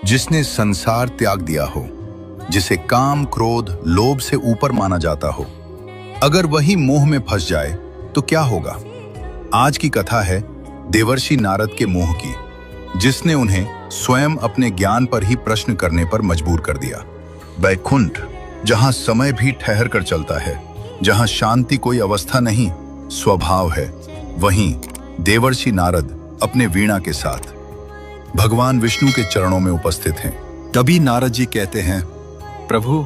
जिसने संसार त्याग दिया हो, जिसे काम, क्रोध, लोभ से ऊपर माना जाता हो, अगर वही मोह में फंस जाए तो क्या होगा? आज की कथा है देवर्षि नारद के मोह की, जिसने उन्हें स्वयं अपने ज्ञान पर ही प्रश्न करने पर मजबूर कर दिया। वैकुंठ, जहां समय भी ठहर कर चलता है, जहां शांति कोई अवस्था नहीं, स्वभाव है, वहीं देवर्षि नारद अपने वीणा के साथ भगवान विष्णु के चरणों में उपस्थित हैं। तभी नारद जी कहते हैं, प्रभु,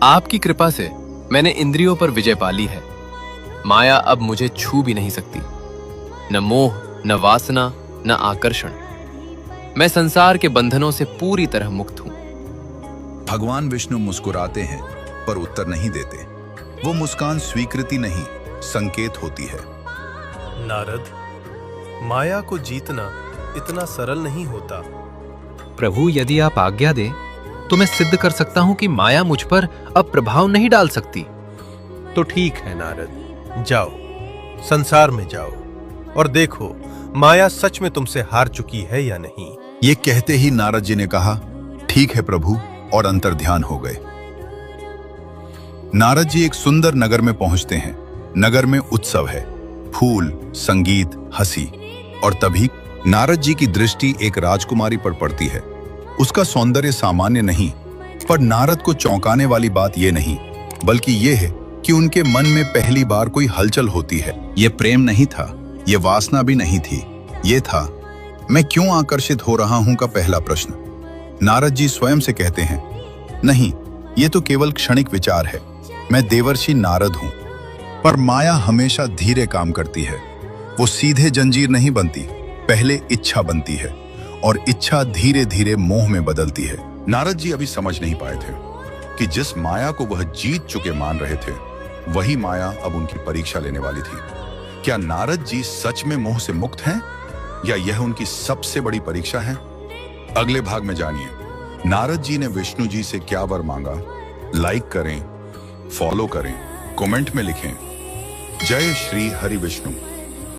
आपकी कृपा से मैंने इंद्रियों पर विजय पा ली है। माया अब मुझे छू भी नहीं सकती। न मोह, न वासना, न आकर्षण। मैं संसार के बंधनों से पूरी तरह मुक्त हूं। भगवान विष्णु मुस्कुराते हैं पर उत्तर नहीं देते। वो मुस्कान स्वीकृति नहीं, संकेत होती है। नारद, माया को जीतना इतना सरल नहीं होता। प्रभु, यदि आप आज्ञा दें तो मैं सिद्ध कर सकता हूं कि माया मुझ पर अब प्रभाव नहीं डाल सकती। तो ठीक है नारद, जाओ, संसार में जाओ और देखो माया सच में तुमसे हार चुकी है या नहीं। ये कहते ही नारद जी ने कहा, ठीक है प्रभु, और अंतर्ध्यान हो गए। नारद जी एक सुंदर नगर में पहुंचते हैं। नगर में उत्सव है, फूल, संगीत, हंसी। और तभी नारद जी की दृष्टि एक राजकुमारी पर पड़ती है। उसका सौंदर्य सामान्य नहीं, पर नारद को चौंकाने वाली बात यह नहीं, बल्कि यह है कि उनके मन में पहली बार कोई हलचल होती है। यह प्रेम नहीं था, यह वासना भी नहीं थी, यह था मैं क्यों आकर्षित हो रहा हूं का पहला प्रश्न। नारद जी स्वयं से कहते हैं, नहीं, यह तो केवल क्षणिक विचार है। मैं देवर्षि नारद हूं। पर माया हमेशा धीरे काम करती है। वो सीधे जंजीर नहीं बनती, पहले इच्छा बनती है, और इच्छा धीरे धीरे मोह में बदलती है। नारद जी अभी समझ नहीं पाए थे कि जिस माया को वह जीत चुके मान रहे थे, वही माया अब उनकी परीक्षा लेने वाली थी। क्या नारद जी सच में मोह से मुक्त हैं, या यह उनकी सबसे बड़ी परीक्षा है? अगले भाग में जानिए नारद जी ने विष्णु जी से क्या वर मांगा। लाइक करें, फॉलो करें, कमेंट में लिखें। जय श्री हरि विष्णु।